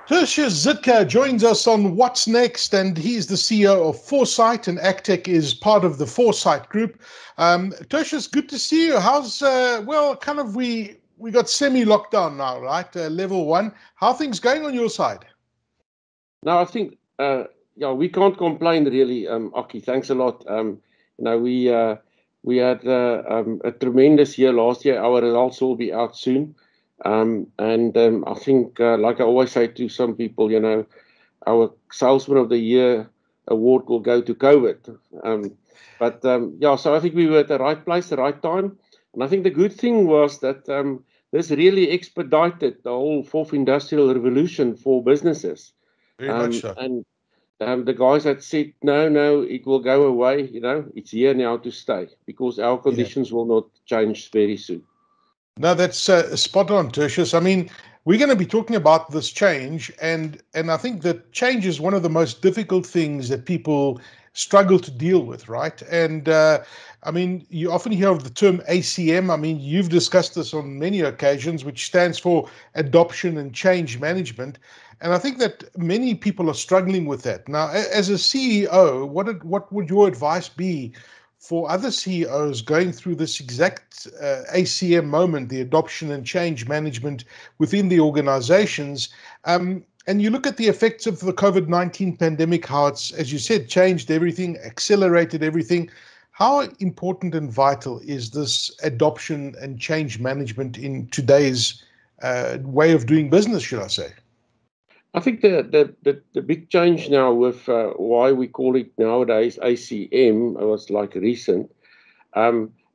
Tertius Zitzke joins us on What's Next, and he's the CEO of Foresight, and Actec is part of the Foresight Group. Tertius, good to see you. How's, we got semi-lockdown now, right? Level 1. How are things going on your side? No, I think, we can't complain really, Aki. Thanks a lot. We had a tremendous year last year. Our results will be out soon. I think, like I always say to some people, our Salesman of the Year award will go to COVID. So I think we were at the right place, the right time. And I think the good thing was that this really expedited the whole fourth industrial revolution for businesses. Very much so. And the guys had said, no, it will go away. It's here now to stay because our conditions will not change very soon. No, that's spot on, Tertius. I mean, we're going to be talking about this change, and I think that change is one of the most difficult things that people struggle to deal with, right? And I mean, you often hear of the term ACM. I mean, you've discussed this on many occasions, which stands for adoption and change management. And I think that many people are struggling with that. Now, as a CEO, what would your advice be for other CEOs going through this exact ACM moment, the adoption and change management within the organizations? And you look at the effects of the COVID-19 pandemic, how it's, as you said, changed everything, accelerated everything. How important and vital is this adoption and change management in today's way of doing business, should I say? I think the big change now with why we call it nowadays ACM was like recent.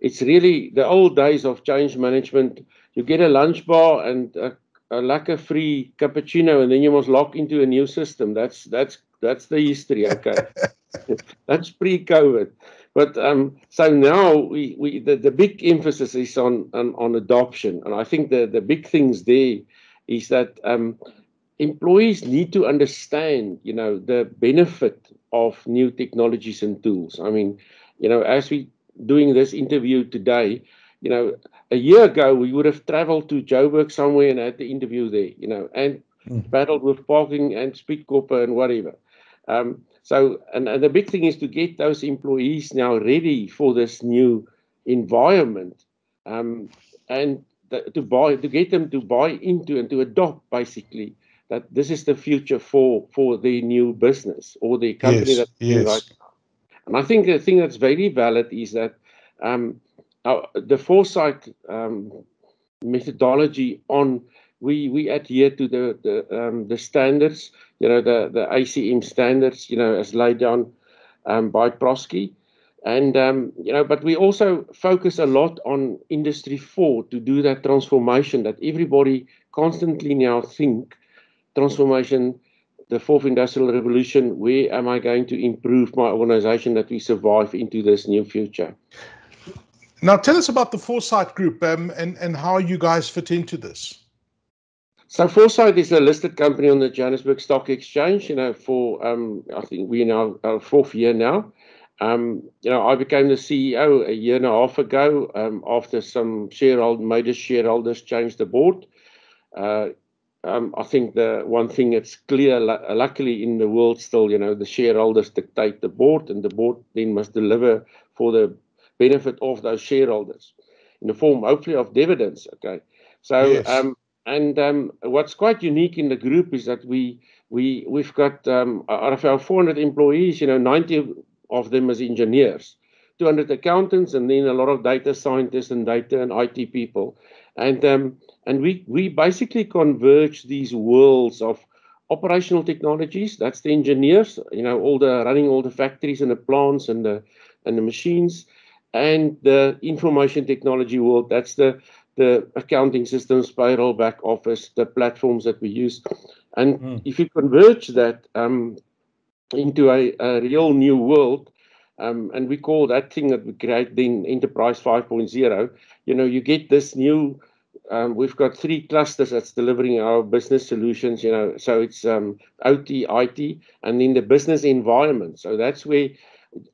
It's really the old days of change management. You get a lunch bar and a lacquer-free cappuccino, and then you must log into a new system. That's the history. Okay, that's pre-COVID. But so now the big emphasis is on adoption, and I think the big things there is that employees need to understand, the benefit of new technologies and tools. I mean, as we doing this interview today, a year ago we would have traveled to Joburg somewhere and had the interview there, and battled with parking and speedkoppe and whatever. So the big thing is to get those employees now ready for this new environment, and to get them to buy into and to adopt basically that this is the future for the new business or the company that's doing right now. And I think the thing that's very valid is that the Foresight methodology we adhere to the standards, the ACM standards, as laid down by Prosky. And, but we also focus a lot on Industry 4 to do that transformation that everybody constantly now think, transformation, the fourth industrial revolution, where am I going to improve my organization that we survive into this new future? Now, tell us about the Foresight Group and how you guys fit into this. So Foresight is a listed company on the Johannesburg Stock Exchange, for, I think we're now our fourth year now. I became the CEO a year and a half ago after some major shareholders changed the board. I think the one thing that's clear, luckily in the world still, the shareholders dictate the board, and the board then must deliver for the benefit of those shareholders in the form, hopefully, of dividends. Okay, so yes. What's quite unique in the group is that we've got out of our 400 employees, 90 of them as engineers, 200 accountants, and then a lot of data scientists and data and IT people, and we basically converge these worlds of operational technologies. That's the engineers, running all the factories and the plants and the machines, and the information technology world. That's the accounting systems, payroll, back office, the platforms that we use. And if you converge that into a real new world, and we call that thing that we create then Enterprise 5.0, you get this new. We've got 3 clusters that's delivering our business solutions, so it's OT, IT, and then the business environment. So that's where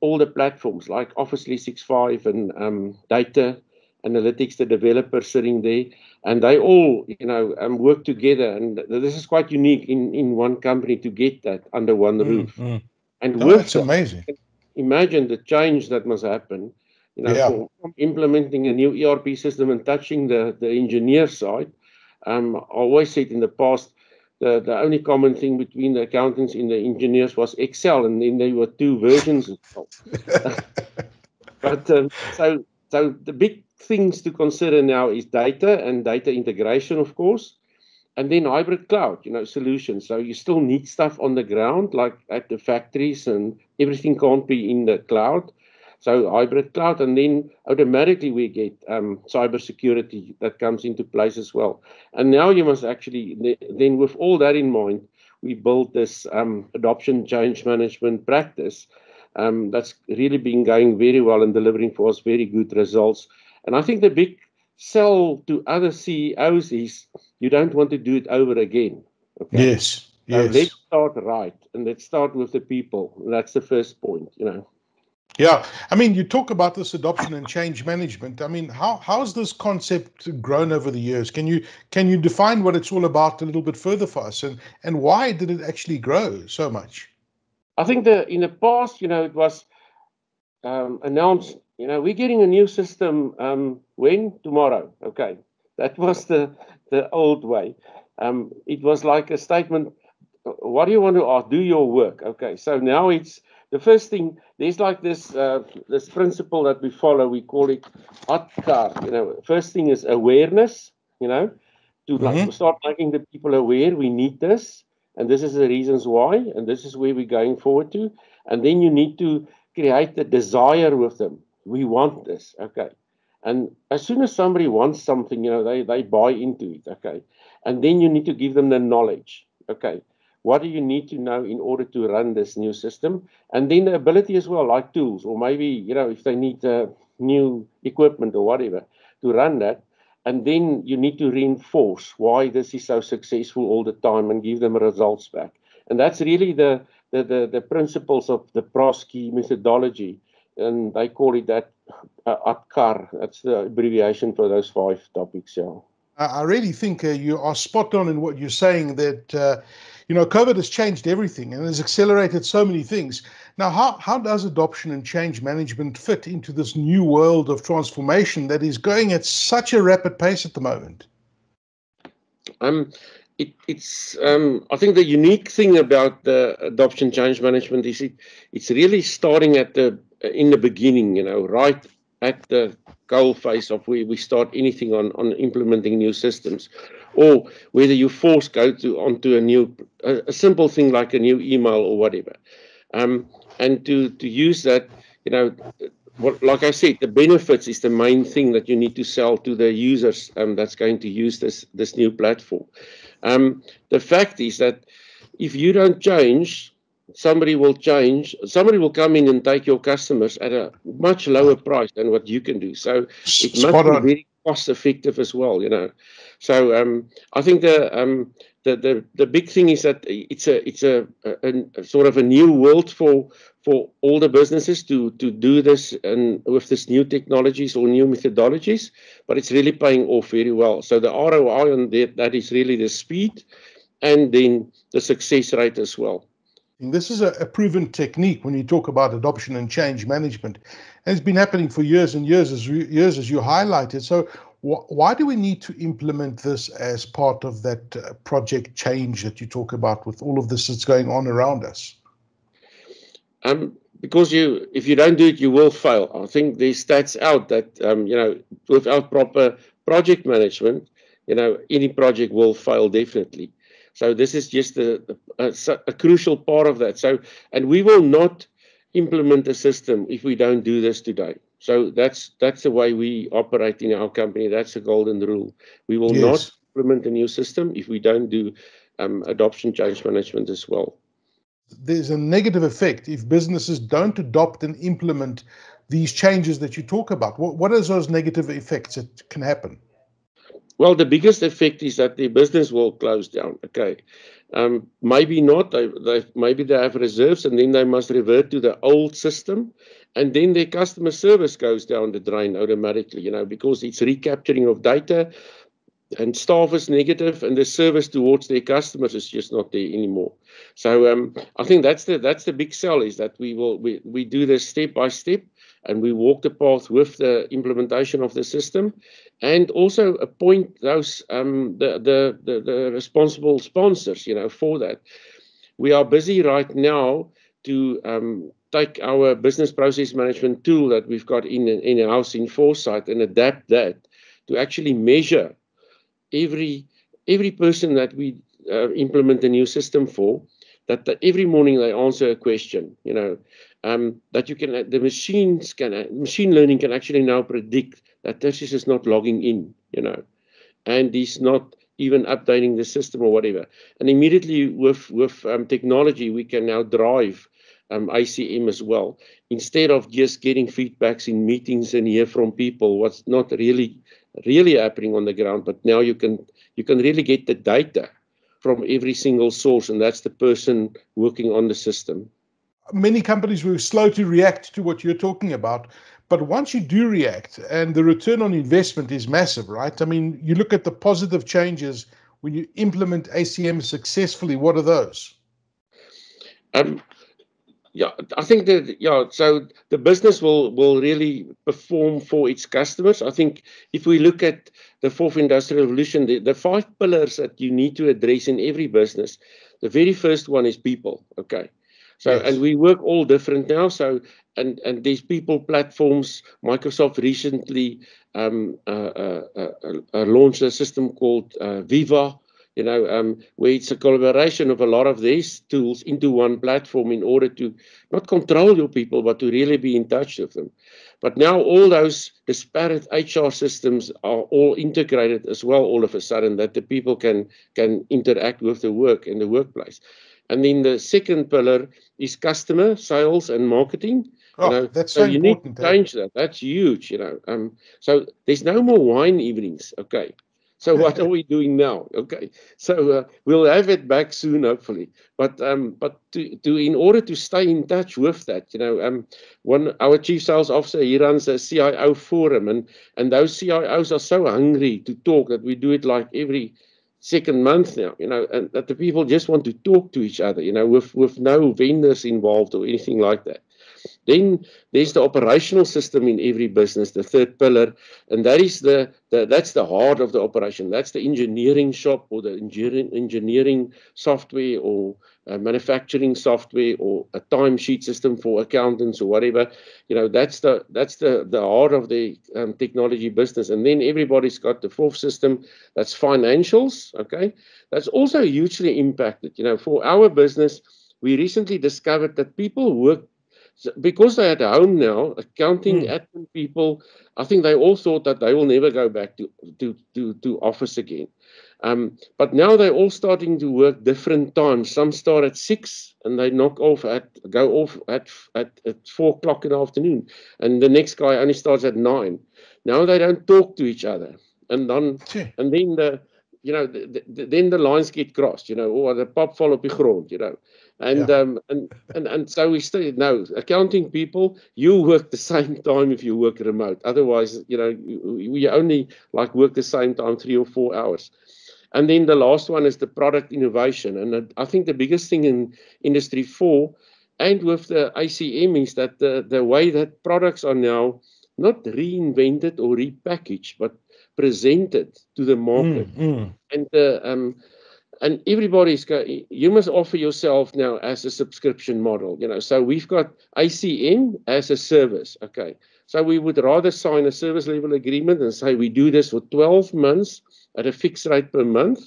all the platforms like Office 365 and data analytics, the developers sitting there, and they all, work together. And this is quite unique in one company to get that under one roof. And Oh, that's amazing. Imagine the change that must happen, from implementing a new ERP system and touching the engineer side. I always said in the past, the only common thing between the accountants and the engineers was Excel, and then there were two versions of Excel. But so the big things to consider now is data and data integration, of course, and then hybrid cloud, solutions. So you still need stuff on the ground, like at the factories, and everything can't be in the cloud. So hybrid cloud, and then automatically we get cybersecurity that comes into place as well. And now you must actually, then with all that in mind, we built this adoption change management practice that's really been going very well and delivering for us very good results. And I think the big sell to other CEOs is you don't want to do it over again. Okay? Yes. So let's start right, and let's start with the people. That's the first point, Yeah, I mean, you talk about this adoption and change management. I mean, how's this concept grown over the years? Can you define what it's all about a little bit further for us, and why did it actually grow so much? I think in the past, it was announced, we're getting a new system when? Tomorrow. Okay, that was the old way. It was like a statement. What do you want to ask? Do your work. Okay, so now it's the first thing. There's like this principle that we follow. We call it ATCAR. First thing is awareness. To start making the people aware. We need this, and this is the reasons why, and this is where we're going forward to. And then you need to create the desire with them. We want this. Okay. And as soon as somebody wants something, they buy into it. Okay. And then you need to give them the knowledge. Okay. What do you need to know in order to run this new system? And then the ability as well, like tools, or maybe, if they need new equipment or whatever to run that. And then you need to reinforce why this is so successful all the time and give them results back. And that's really the principles of the PROSKI methodology. And they call it that ATCAR. That's the abbreviation for those 5 topics. Yeah. I really think you are spot on in what you're saying, that COVID has changed everything and has accelerated so many things. Now, how does adoption and change management fit into this new world of transformation that is going at such a rapid pace at the moment? It's I think the unique thing about the adoption change management is it's really starting in the beginning, right at the goal phase of where we start anything on implementing new systems, or whether you go onto a simple thing like a new email or whatever, and to use that, like I said, the benefits is the main thing that you need to sell to the users that's going to use this new platform. The fact is that if you don't change, somebody will change. Somebody will come in and take your customers at a much lower price than what you can do. So it must be very cost effective as well, So I think the big thing is that it's a sort of a new world for all the businesses to do this and with this new technologies or new methodologies, but it's really paying off very well. So the ROI on that is really the speed and then the success rate as well. And this is a proven technique when you talk about adoption and change management. And it's been happening for years and years, as you highlighted. So why do we need to implement this as part of that project change that you talk about with all of this that's going on around us? Because if you don't do it, you will fail. I think there's stats out that, without proper project management, any project will fail definitely. So this is just a crucial part of that. So, and we will not implement a system if we don't do this today. So that's the way we operate in our company. That's the golden rule. We will not implement a new system if we don't do adoption change management as well. There's a negative effect if businesses don't adopt and implement these changes that you talk about. What are those negative effects that can happen? Well, the biggest effect is that the business will close down. Okay, maybe not. Maybe they have reserves, and then they must revert to the old system, and then their customer service goes down the drain automatically, because it's recapturing of data, and staff is negative, and the service towards their customers is just not there anymore. So I think that's the big sell, is that we do this step by step, and we walk the path with the implementation of the system, and also appoint those the responsible sponsors, for that. We are busy right now to take our business process management tool that we've got in-house in Foresight and adapt that to actually measure every person that we implement a new system for, that every morning they answer a question, that the machine learning can actually now predict that Tertius is not logging in, and he's not even updating the system or whatever. And immediately with technology, we can now drive ACM as well, instead of just getting feedbacks in meetings and hear from people what's not really happening on the ground. But now you can really get the data from every single source, and that's the person working on the system. Many companies were slow to react to what you're talking about, but once you do react, and the return on investment is massive, right? I mean, you look at the positive changes when you implement ACM successfully. What are those? Yeah, I think that, so the business will really perform for its customers. I think if we look at the fourth industrial revolution, the 5 pillars that you need to address in every business, the very first one is people. Okay. So, yes. And we work all different now. So, and these people platforms, Microsoft recently launched a system called Viva, where it's a collaboration of a lot of these tools into one platform in order to not control your people, but to really be in touch with them. But now all those disparate HR systems are all integrated as well all of a sudden, that the people can interact with the work in the workplace. And then the second pillar is customer, sales, and marketing. That's so you important. Need to change that. That's huge. So there's no more wine evenings. Okay. So what are we doing now? Okay, so we'll have it back soon, hopefully. But in order to stay in touch with that, our chief sales officer, he runs a CIO forum, and those CIOs are so hungry to talk that we do it like every second month now, and that the people just want to talk to each other, with no vendors involved or anything like that. Then there's the operational system in every business, the third pillar, and that is that's the heart of the operation. That's the engineering shop, or the engineering software, or manufacturing software, or a timesheet system for accountants or whatever. That's the heart of the technology business. And then everybody's got the fourth system, that's financials. Okay, that's also hugely impacted. For our business, we recently discovered that people work. Because they're at home now, accounting, admin people, I think they all thought that they will never go back to office again. But now they're all starting to work different times. Some start at 6 and they go off at 4 o'clock in the afternoon, and the next guy only starts at 9. Now they don't talk to each other, and then then the lines get crossed, or the pop val op die grond, And so we still accounting people, you work the same time if you work remote. Otherwise, we only work the same time 3 or 4 hours. And then the last one is the product innovation. And I think the biggest thing in Industry 4 and with the ACM is that the way that products are now not reinvented or repackaged, but presented to the market. And everybody's you must offer yourself now as a subscription model, So we've got ACM as a service, okay. So we would rather sign a service level agreement and say we do this for 12 months at a fixed rate per month,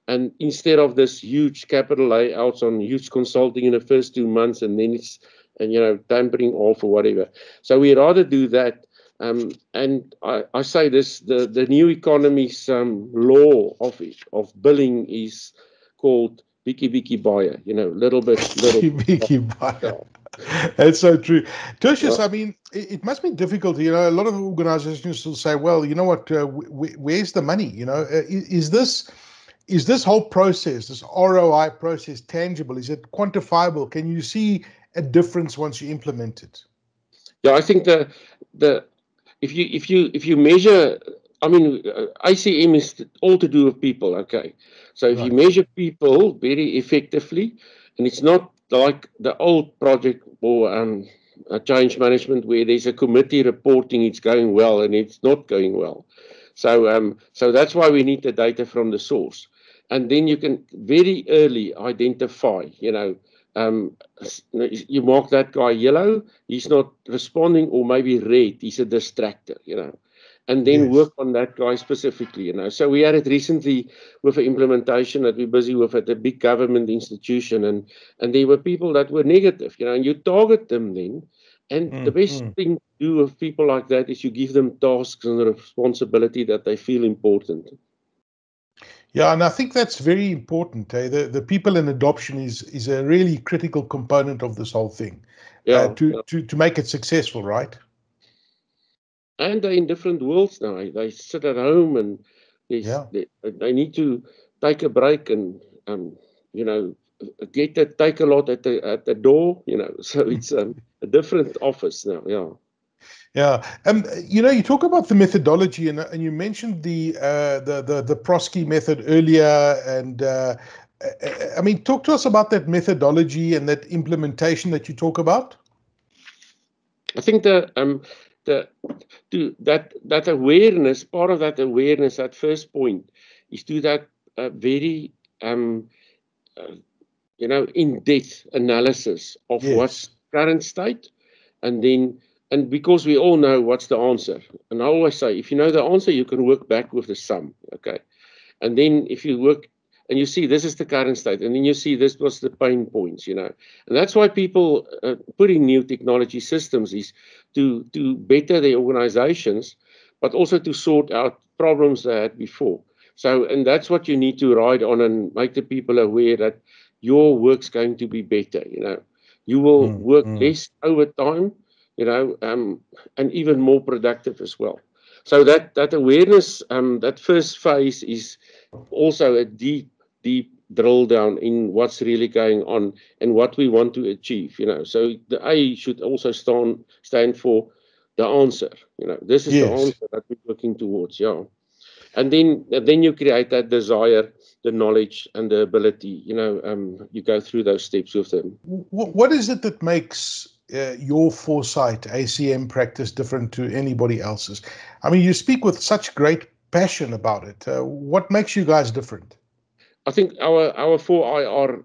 and instead of this huge capital layouts on huge consulting in the first 2 months, and then it's tampering off or whatever. So we rather do that. And I say this, the new economy's law of billing is called bietjie baie, little bit. Bietjie baie. That's so true. Tertius, I mean, it must be difficult. A lot of organizations will say, well, you know what, where's the money? Is this whole process, this ROI process, tangible? Is it quantifiable? Can you see a difference once you implement it? Yeah, I think the if you measure, I mean, ICM is all to do with people. Okay, so if you Right. measure people very effectively, and it's not like the old project or change management where there's a committee reporting it's going well and it's not going well. So that's why we need the data from the source, and then you can very early identify. Um, you mark that guy yellow, he's not responding, or maybe red, he's a distractor. And then Yes. work on that guy specifically. So we had it recently with an implementation that we're busy with at a big government institution, and there were people that were negative, and you target them then. And the best Mm. thing to do with people like that is you give them tasks and responsibility that they feel important. Yeah, and I think that's very important. The people in adoption is a really critical component of this whole thing, Yeah, to make it successful, right? and they're in different worlds now. They sit at home and Yeah. they need to take a break and you know take a lot at the door. So it's a different office now. Yeah. Yeah. You talk about the methodology, and you mentioned the Prosky method earlier, and I mean, talk to us about that methodology and that implementation that you talk about. I think the that awareness, part of that awareness, that first point, is to that very uh, in-depth analysis of Yes. what's current state, and then and because we all know what's the answer, and I always say, if you know the answer, you can work back with the sum. Okay, and then if you work and you see this is the current state, and then you see this was the pain points, and that's why people put in new technology systems is to better their organizations, but also to sort out problems they had before. So, and that's what you need to ride on and make the people aware that your work's going to be better. You will work Mm. less overtime, and even more productive as well. So that awareness, that first phase is also a deep drill down in what's really going on and what we want to achieve. So the A should also stand for the answer. This is the Yes. answer that we're working towards. Yeah. And then you create that desire, the knowledge, and the ability. You go through those steps with them. What is it that makes your Foresight ACM practice different to anybody else's? I mean, you speak with such great passion about it. What makes you guys different? I think our 4IR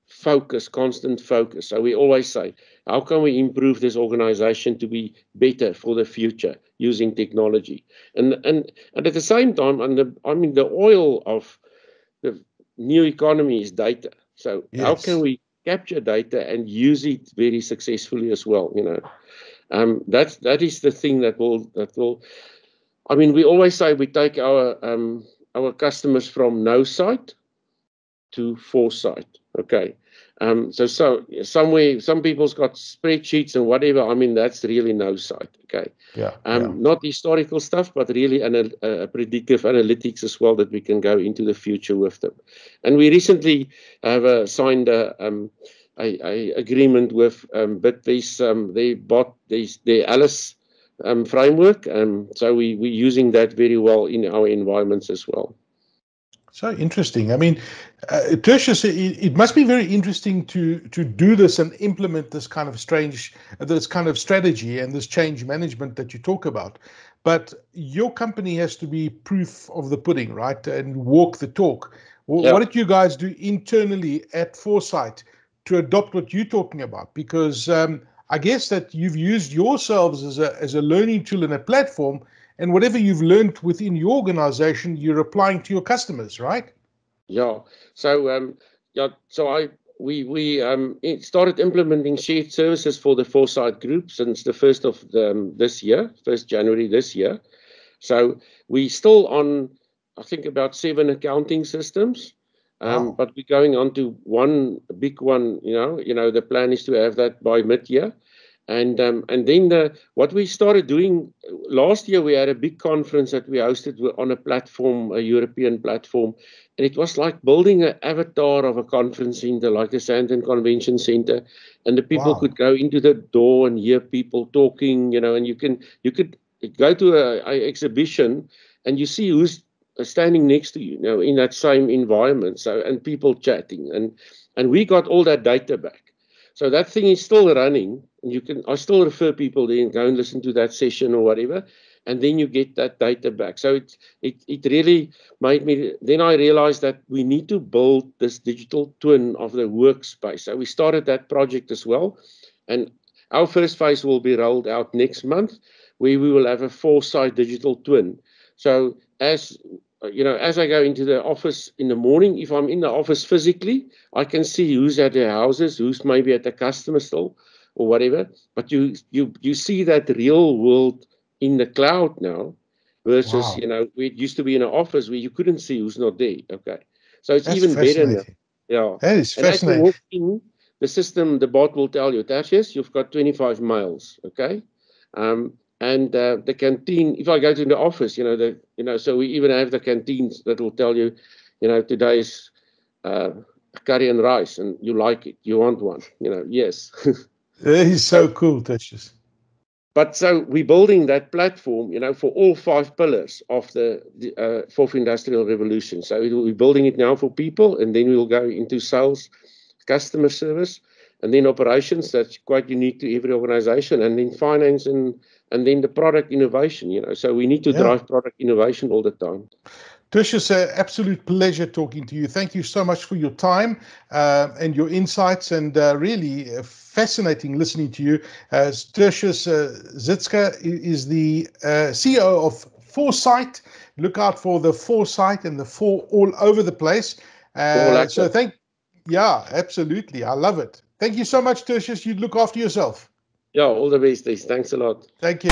focus, constant focus. So we always say, how can we improve this organization to be better for the future using technology? And at the same time, the oil of the new economy is data. So how can Yes. we capture data and use it very successfully as well? That is the thing that will. I mean, we always say we take our customers from no sight to Foresight. Okay. So somewhere some people's got spreadsheets and whatever. I mean, that's really no sight. Okay. Yeah. Yeah. Not historical stuff, but really predictive analytics as well that we can go into the future with them. And we recently have signed a agreement with Bitbase. They bought their Alice framework, so we're using that very well in our environments as well. So interesting. I mean, Tertius, it must be very interesting to do this and implement this kind of strategy and this change management that you talk about. But your company has to be proof of the pudding, right? And walk the talk. What Yeah. did you guys do internally at Foresight to adopt what you're talking about? Because I guess that you've used yourselves as a learning tool and a platform, and whatever you've learned within your organization, you're applying to your customers, right? Yeah. So we started implementing shared services for the Foresight Group since the first of this year, 1st January this year. So we still on, I think, about 7 accounting systems. Wow. But we're going on to one big one. The plan is to have that by mid-year. And then what we started doing last year, we had a big conference that we hosted on a platform, a European platform, and it was like building an avatar of a conference center, like a Sandton Convention Center, and the people Wow. could go into the door and hear people talking, and you could go to a exhibition and you see who's standing next to you, in that same environment. So, and people chatting, and we got all that data back. So that thing is still running, and I still refer people there and go and listen to that session or whatever, and then you get that data back. So it really made me, then I realized that we need to build this digital twin of the workspace. So we started that project as well, and our first phase will be rolled out next month, where we will have a Foresight digital twin. So as I go into the office in the morning, if I'm in the office physically, I can see who's at their houses, who's maybe at the customer store or whatever. But you see that real world in the cloud now versus, Wow. where it used to be in an office where you couldn't see who's not there. Okay. So it's That's even better now. fascinating. Yeah. That is And as you fascinating. walk in, the bot will tell you, Tertius, you've got 25 miles. Okay. And the canteen, if I go to the office, so we even have the canteens that will tell you, today's curry and rice, and you like it, you want one, yes. That is so cool, Tertius. But so we're building that platform, for all 5 pillars of the fourth industrial revolution. So we're building it now for people, and then we'll go into sales, customer service, and then operations. That's quite unique to every organization, and then finance, and then the product innovation. So we need to drive product innovation all the time. Tertius, absolute pleasure talking to you. Thank you so much for your time and your insights, and really fascinating listening to you. Tertius Zitzke is the CEO of Foresight. Look out for the Foresight and the 4 all over the place. Yeah, absolutely. I love it. Thank you so much, Tertius. You look after yourself. Yeah, all the best. Thanks a lot. Thank you.